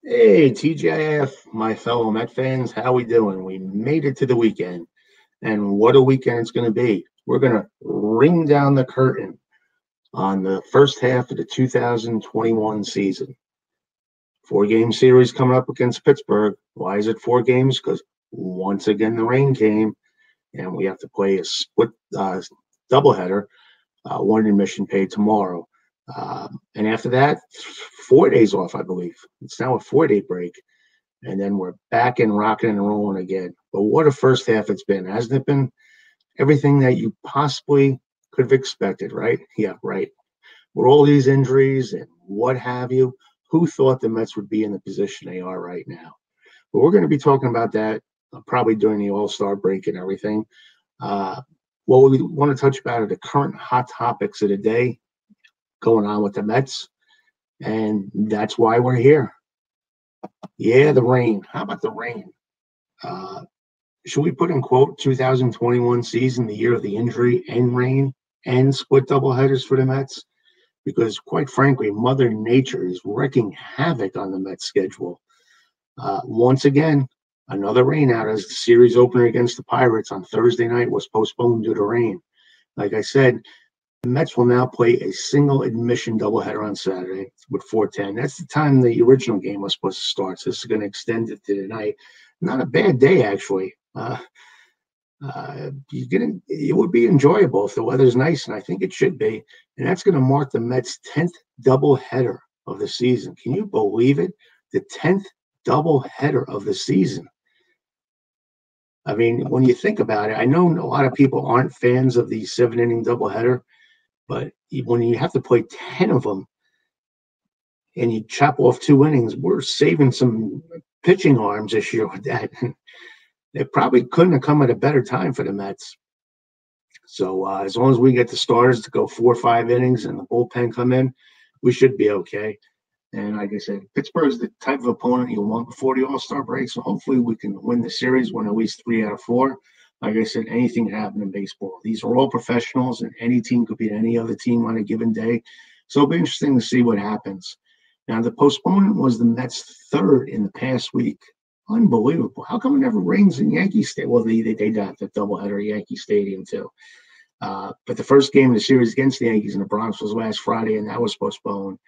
Hey, TGIF, my fellow Met fans, how we doing? We made it to the weekend, and what a weekend it's going to be. We're going to ring down the curtain on the first half of the 2021 season. Four-game series coming up against Pittsburgh. Why is it four games? Because once again the rain came, and we have to play a split doubleheader, one admission paid tomorrow. And after that, 4 days off, I believe. It's now a 4 day break. And then we're back and rocking and rolling again. But what a first half it's been, hasn't it been? Everything that you possibly could have expected, right? Yeah, right. With all these injuries and what have you, who thought the Mets would be in the position they are right now? But we're going to be talking about that probably during the All-Star break and everything. Uh, what we want to touch about are the current hot topics of the day going on with the Mets, and that's why we're here. Yeah, the rain. How about the rain? Uh, should we put in quote 2021 season, the year of the injury and rain and split doubleheaders for the Mets? Because quite frankly, Mother Nature is wreaking havoc on the Mets schedule. Once again, another rain out as the series opener against the Pirates on Thursday night was postponed due to rain. Like I said, the Mets will now play a single admission doubleheader on Saturday with 4:10. That's the time the original game was supposed to start. So this is going to extend it to tonight. Not a bad day, actually. It would be enjoyable if the weather's nice, and I think it should be. And that's going to mark the Mets' 10th doubleheader of the season. Can you believe it? The 10th doubleheader of the season. I mean, when you think about it, I know a lot of people aren't fans of the 7 inning doubleheader, but when you have to play 10 of them and you chop off 2 innings, we're saving some pitching arms this year with that. It probably couldn't have come at a better time for the Mets. So as long as we get the starters to go 4 or 5 innings and the bullpen come in, we should be okay. And like I said, Pittsburgh's the type of opponent you want before the All-Star break. So hopefully we can win the series, win at least 3 out of 4. Like I said, anything can happen in baseball. These are all professionals, and any team could beat any other team on a given day. So it'll be interesting to see what happens. Now, the postponement was the Mets' third in the past week. Unbelievable. How come it never rains in Yankee Stadium? Well, they got the doubleheader at Yankee Stadium, too. But the first game of the series against the Yankees in the Bronx was last Friday, and that was postponed.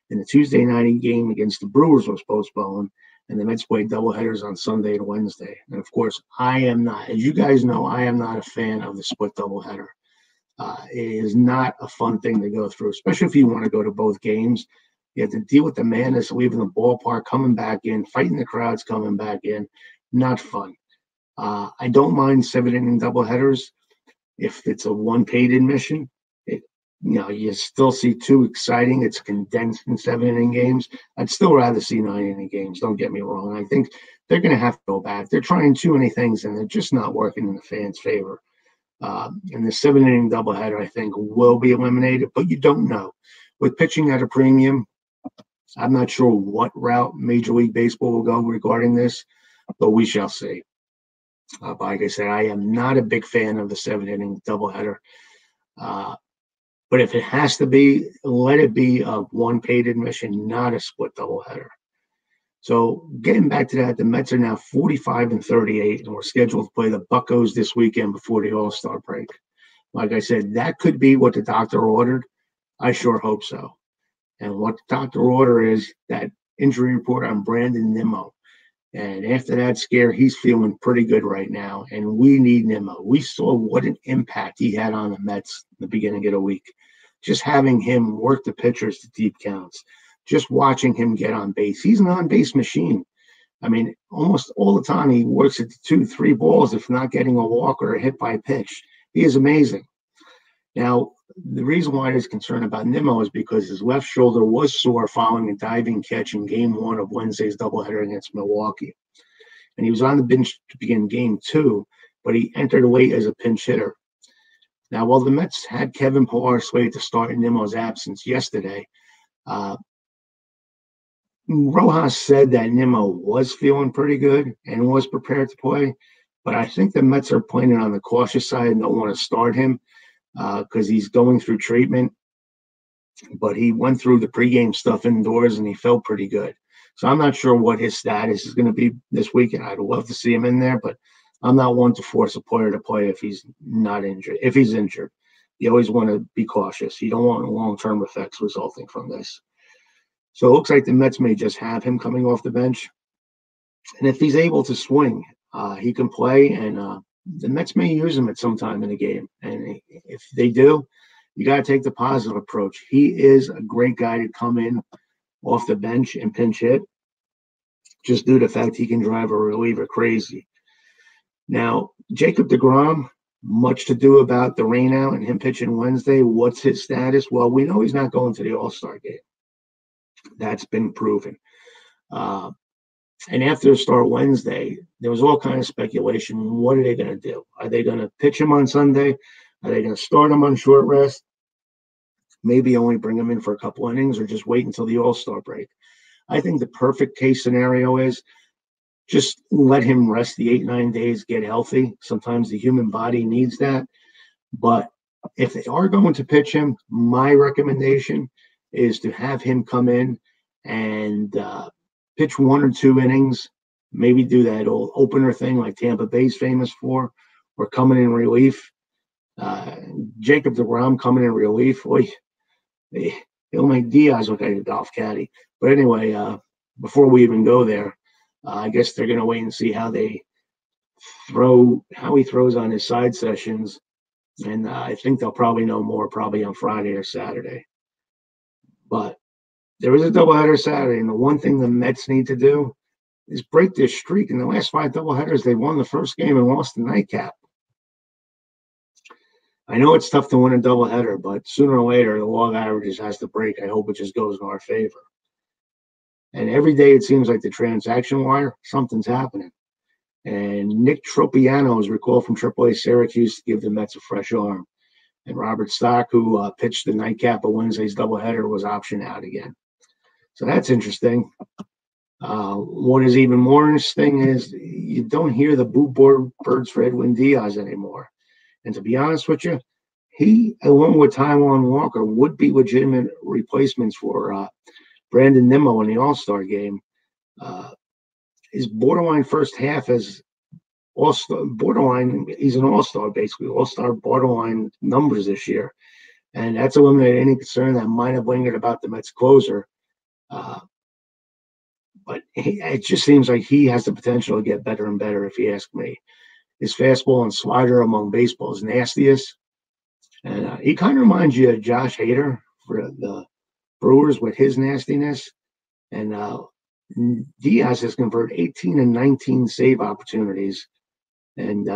And the Tuesday night game against the Brewers was postponed. And the Mets played doubleheaders on Sunday and Wednesday. And, of course, I am not, as you guys know, I am not a fan of the split doubleheader. It is not a fun thing to go through, especially if you want to go to both games. You have to deal with the madness of leaving the ballpark, coming back in, fighting the crowds coming back in. Not fun. I don't mind 7 inning doubleheaders if it's a one paid admission. You still see two exciting. It's condensed in 7 inning games. I'd still rather see 9 inning games. Don't get me wrong. I think they're going to have to go back. They're trying too many things, and they're just not working in the fans' favor. And the 7 inning doubleheader, I think, will be eliminated, but you don't know. With pitching at a premium, I'm not sure what route Major League Baseball will go regarding this, but we shall see. But like I said, I am not a big fan of the 7 inning doubleheader. But if it has to be, let it be a one paid admission, not a split doubleheader. So getting back to that, the Mets are now 45-38, and we're scheduled to play the Buccos this weekend before the All-Star break. Like I said, that could be what the doctor ordered. I sure hope so. And what the doctor ordered is that injury report on Brandon Nimmo. And after that scare, he's feeling pretty good right now. And we need Nimmo. We saw what an impact he had on the Mets in the beginning of the week. Just having him work the pitchers to deep counts. Just watching him get on base. He's an on-base machine. I mean, almost all the time he works at 2-3 balls if not getting a walk or a hit by pitch. He is amazing. Now, the reason why there's concern about Nimmo is because his left shoulder was sore following a diving catch in Game 1 of Wednesday's doubleheader against Milwaukee. And he was on the bench to begin Game 2, but he entered late as a pinch hitter. Now, while the Mets had Kevin Pillar slated to start in Nimmo's absence yesterday, Rojas said that Nimmo was feeling pretty good and was prepared to play, but I think the Mets are playing on the cautious side and don't want to start him because he's going through treatment. But he went through the pregame stuff indoors and he felt pretty good. So I'm not sure what his status is going to be this weekend. I'd love to see him in there, but I'm not one to force a player to play if he's not injured. If he's injured, you always want to be cautious. You don't want long-term effects resulting from this. So it looks like the Mets may just have him coming off the bench. And if he's able to swing, he can play, and the Mets may use him at some time in the game. And if they do, you got to take the positive approach. He is a great guy to come in off the bench and pinch hit, just due to the fact he can drive a reliever crazy. Now, Jacob deGrom, much to do about the rainout and him pitching Wednesday. What's his status? Well, we know he's not going to the All-Star game. That's been proven. And after the start Wednesday, there was all kind of speculation. What are they going to do? Are they going to pitch him on Sunday? Are they going to start him on short rest? Maybe only bring him in for a couple innings, or just wait until the All-Star break. I think the perfect case scenario is just let him rest the 8-9 days, get healthy. Sometimes the human body needs that. But if they are going to pitch him, my recommendation is to have him come in and pitch 1 or 2 innings, maybe do that old opener thing like Tampa Bay's famous for, or coming in relief. Jacob deGrom coming in relief, he'll make Diaz look like a golf caddy. But anyway, before we even go there, I guess they're going to wait and see how he throws on his side sessions. And I think they'll probably know more probably on Friday or Saturday. But there is a doubleheader Saturday, and the one thing the Mets need to do is break this streak. In the last 5 doubleheaders, they won the first game and lost the nightcap. I know it's tough to win a doubleheader, but sooner or later, the law of averages has to break. I hope it just goes in our favor. And every day it seems like the transaction wire, something's happening. And Nick Tropiano is recalled from AAA Syracuse to give the Mets a fresh arm. And Robert Stock, who pitched the nightcap of Wednesday's doubleheader, was optioned out again. So that's interesting. What is even more interesting is you don't hear the boo birds for Edwin Diaz anymore. And to be honest with you, he, along with Taijuan Walker, would be legitimate replacements for Brandon Nimmo in the All-Star game. His borderline first half as All-Star, borderline, he's an All-Star basically, All-Star borderline numbers this year. And that's eliminated any concern that might have lingered about the Mets closer. But it just seems like he has the potential to get better and better, if you ask me. His fastball and slider among baseball's nastiest. And he kind of reminds you of Josh Hader for the Brewers with his nastiness. And Diaz has converted 18 and 19 save opportunities. And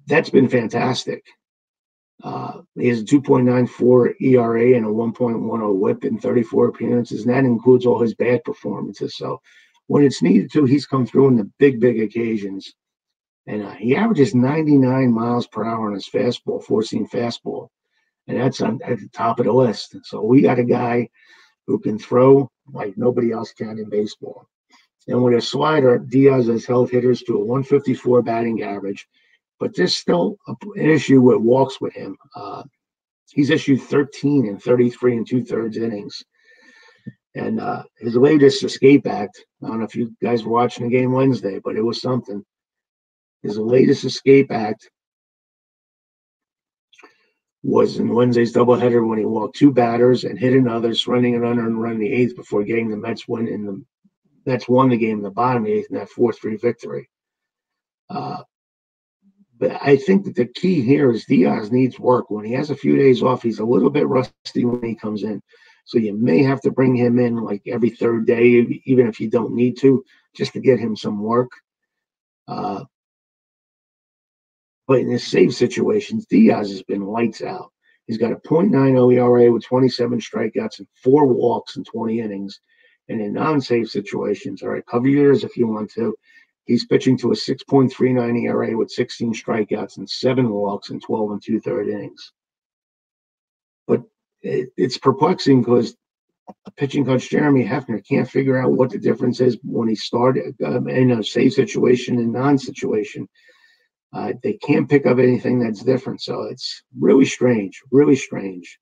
that's been fantastic. He has a 2.94 ERA and a 1.10 whip in 34 appearances, and that includes all his bad performances. So when it's needed to, he's come through in the big occasions. And he averages 99 miles per hour on his fastball, four-seam fastball. And that's at the top of the list. So we got a guy who can throw like nobody else can in baseball. And with a slider, Diaz has held hitters to a 154 batting average. But there's still an issue with walks with him. He's issued 13 and 33 and 2/3 innings. And his latest escape act, I don't know if you guys were watching the game Wednesday, but it was something. His latest escape act was in Wednesday's doubleheader when he walked 2 batters and hit another, surrendering an unearned run in the 8th before getting the Mets win. And the Mets won the game in the bottom of the 8th in that 4-3 victory. But I think that the key here is Diaz needs work. When he has a few days off, he's a little bit rusty when he comes in. So you may have to bring him in like every 3rd day, even if you don't need to, just to get him some work. But in his save situations, Diaz has been lights out. He's got a .90 ERA with 27 strikeouts and 4 walks in 20 innings. And in non-save situations, all right, cover yours if you want to, he's pitching to a 6.39 ERA with 16 strikeouts and 7 walks in 12 and 2/3 innings. But it's perplexing because pitching coach Jeremy Hefner can't figure out what the difference is when he started in a save situation and non-situation. They can't pick up anything that's different. So it's really strange, really strange.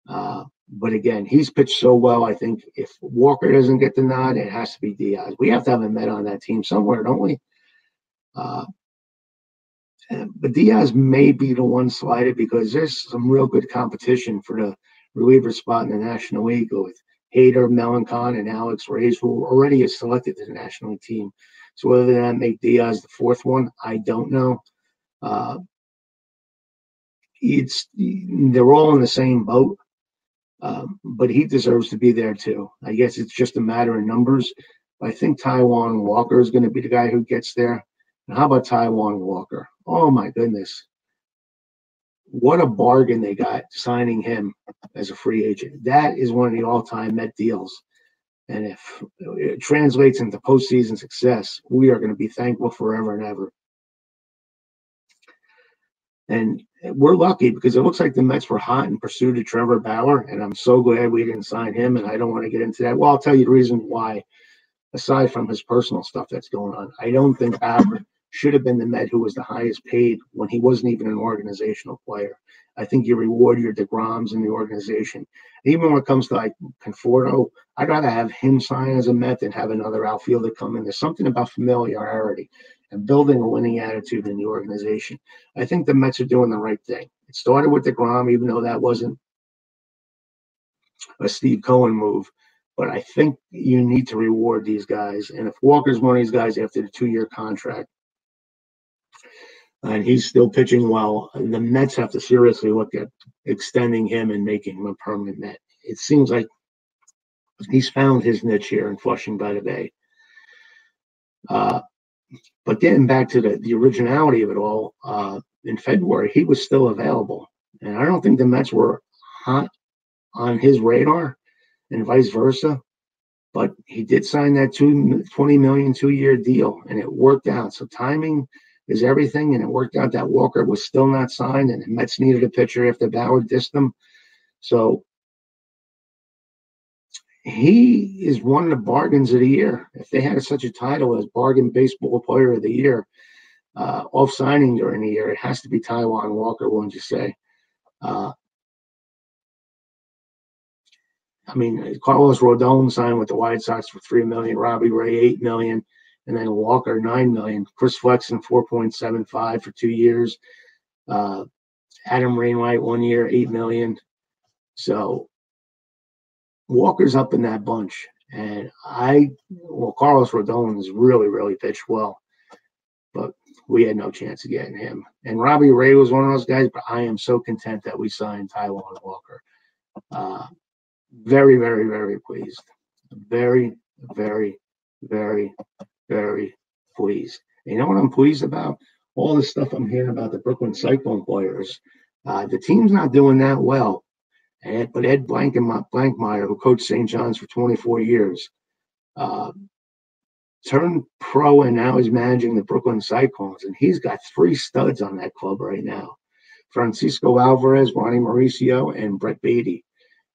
But again, he's pitched so well. I think if Walker doesn't get the nod, it has to be Diaz. We have to have a Met on that team somewhere, don't we? Uh, but Diaz may be the one slided because there's some real good competition for the reliever spot in the National League with Hader, Melancon, and Alex Reyes, who already is selected to the National League team. So whether that make Diaz the fourth one, I don't know. They're all in the same boat, but he deserves to be there too. I guess it's just a matter of numbers. I think Taijuan Walker is going to be the guy who gets there. And how about Taijuan Walker? Oh my goodness. What a bargain they got signing him as a free agent. That is one of the all-time Met deals. And if it translates into postseason success, we are going to be thankful forever and ever. And we're lucky because it looks like the Mets were hot in pursuit of Trevor Bauer, and I'm so glad we didn't sign him, and I don't want to get into that. Well, I'll tell you the reason why, aside from his personal stuff that's going on. I don't think Bauer should have been the Met who was the highest paid when he wasn't even an organizational player. I think you reward your DeGroms in the organization. Even when it comes to like Conforto, I'd rather have him sign as a Met than have another outfielder come in. There's something about familiarity and building a winning attitude in the organization. I think the Mets are doing the right thing. It started with DeGrom, even though that wasn't a Steve Cohen move. But I think you need to reward these guys. And if Walker's one of these guys after the 2-year contract, and he's still pitching well, the Mets have to seriously look at extending him and making him a permanent Met. It seems like he's found his niche here in Flushing by the Bay. But getting back to the originality of it all, in February, he was still available. And I don't think the Mets were hot on his radar and vice versa. But he did sign that $20 million 2-year deal, and it worked out. So timing is everything, and it worked out that Walker was still not signed, and the Mets needed a pitcher after Bauer dissed them. So he is one of the bargains of the year. If they had such a title as Bargain Baseball Player of the Year, off signing during the year, it has to be Taijuan Walker, wouldn't you say? I mean, Carlos Rodon signed with the White Sox for $3 million, Robbie Ray $8 million, and then Walker $9 million. Chris Flexen $4.75 for 2 years. Adam Wainwright 1 year, $8 million. So Walker's up in that bunch, and Carlos Rodon has really, really pitched well, but we had no chance of getting him. And Robbie Ray was one of those guys, but I am so content that we signed Taijuan Walker. Very, very, very pleased. Very, very, very, very pleased. And you know what I'm pleased about? All the stuff I'm hearing about the Brooklyn Cyclone players. The team's not doing that well. But Ed Blankmeyer, who coached St. John's for 24 years, turned pro, and now he's managing the Brooklyn Cyclones. And he's got 3 studs on that club right now. Francisco Alvarez, Ronnie Mauricio, and Brett Beatty.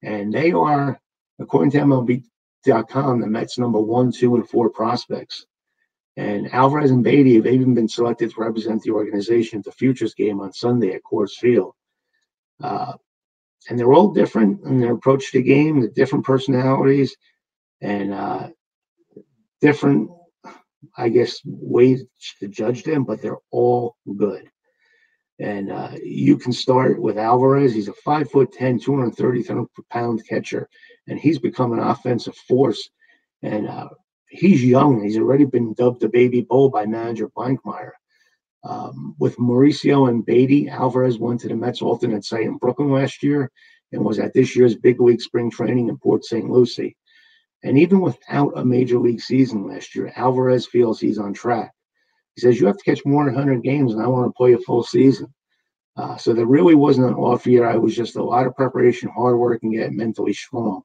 And they are, according to MLB.com, the Mets' number 1, 2, and 4 prospects. And Alvarez and Beatty have even been selected to represent the organization at the Futures game on Sunday at Coors Field. And they're all different in their approach to the game, the different personalities, and different, I guess, ways to judge them, but they're all good. And you can start with Alvarez. He's a 5'10", 230-pound catcher, and he's become an offensive force. And he's young. He's already been dubbed the baby bull by manager Blankmeyer. With Mauricio and Beatty, Alvarez went to the Mets alternate site in Brooklyn last year and was at this year's big league spring training in Port St. Lucie. And even without a major league season last year, Alvarez feels he's on track. He says, you have to catch more than 100 games, and I want to play a full season. So there really wasn't an off year. I was just a lot of preparation, hard work, and getting mentally strong.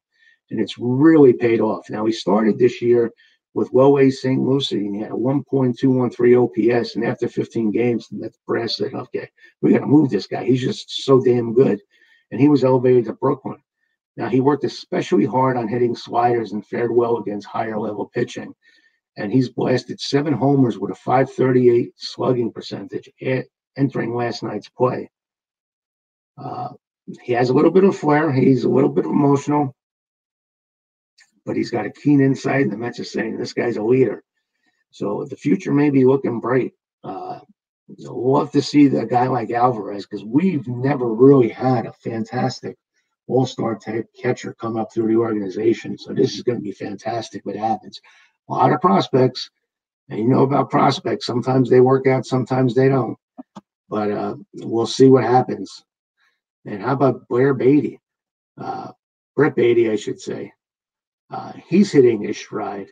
And it's really paid off. Now, he started this year with Wellway St. Lucie, and he had a 1.213 OPS. And after 15 games, the brass said, okay, we got to move this guy. He's just so damn good. And he was elevated to Brooklyn. Now, he worked especially hard on hitting sliders and fared well against higher-level pitching. And he's blasted 7 homers with a .538 slugging percentage entering last night's play. He has a little bit of flair. He's a little bit emotional, but he's got a keen insight. And the Mets are saying this guy's a leader. So the future may be looking bright. We'll love to see a guy like Alvarez because we've never really had a fantastic all-star type catcher come up through the organization. So this is going to be fantastic what happens. A lot of prospects, and you know about prospects. Sometimes they work out, sometimes they don't. But we'll see what happens. And how about Blair Beatty? Brett Beatty, I should say. He's hitting his stride,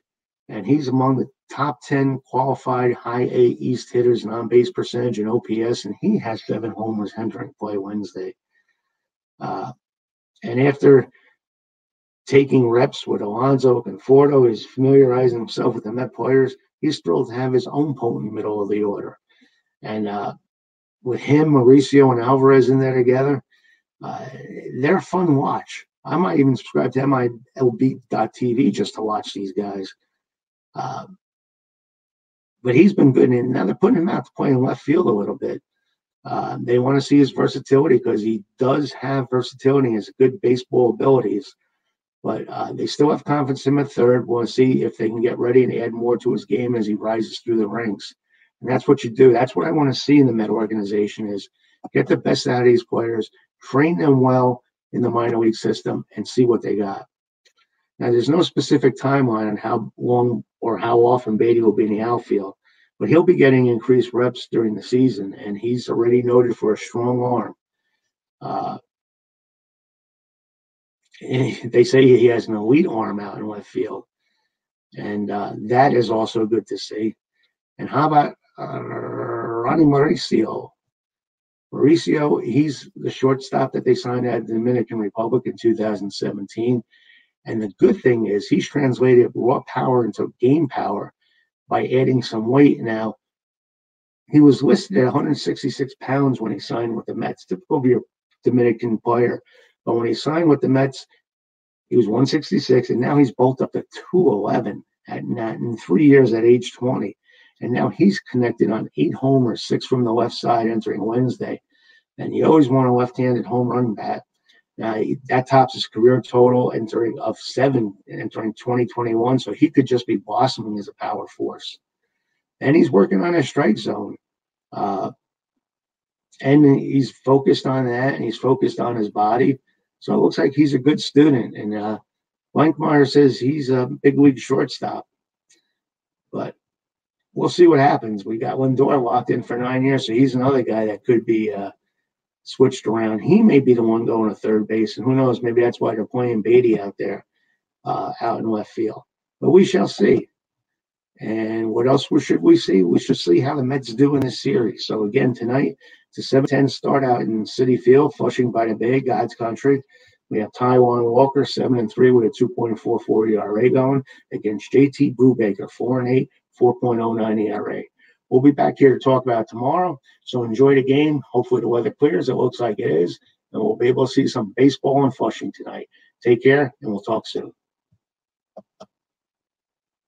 and he's among the top 10 qualified high A East hitters in on-base percentage and OPS, and he has 7 homers entering play Wednesday. And after taking reps with Alonso Conforto, he's familiarizing himself with the Met players. He's thrilled to have his own potent middle of the order. And with him, Mauricio, and Alvarez in there together, they're a fun watch. I might even subscribe to MLB.TV just to watch these guys. But he's been good. And now they're putting him out to play in left field a little bit. They want to see his versatility because he does have versatility and has good baseball abilities. But they still have confidence in him at third. Want to see if they can get ready and add more to his game as he rises through the ranks. And that's what you do. That's what I want to see in the Met organization is get the best out of these players, train them well in the minor league system, and see what they got. Now, there's no specific timeline on how long or how often Beatty will be in the outfield, but he'll be getting increased reps during the season, and he's already noted for a strong arm. They say he has an elite arm out in left field, and that is also good to see. And how about Ronnie Mauricio? Mauricio, he's the shortstop that they signed at the Dominican Republic in 2017. And the good thing is he's translated raw power into game power by adding some weight. Now, he was listed at 166 pounds when he signed with the Mets, typical of your Dominican player. But when he signed with the Mets, he was 166, and now he's bulked up to 211 in 3 years at age 20. And now he's connected on 8 homers, 6 from the left side entering Wednesday. And you always want a left-handed home run bat. That tops his career total of 7 entering 2021. So he could just be blossoming as a power force. And he's working on his strike zone. And he's focused on that, and he's focused on his body. So it looks like he's a good student. And Blankmeyer says he's a big league shortstop. But we'll see what happens. We got Lindor locked in for 9 years, so he's another guy that could be switched around. He may be the one going to third base, and who knows, maybe that's why they're playing Beatty out there out in left field. But we shall see. And what else should we see? We should see how the Mets do in this series. So again, tonight, it's a 7-10 start out in Citi Field, Flushing by the Bay, God's country. We have Taijuan Walker, 7-3 with a 2.44 ERA going against JT Brubaker, 4-8, 4.09 ERA. We'll be back here to talk about it tomorrow. So enjoy the game. Hopefully the weather clears. It looks like it is. And we'll be able to see some baseball in Flushing tonight. Take care, and we'll talk soon.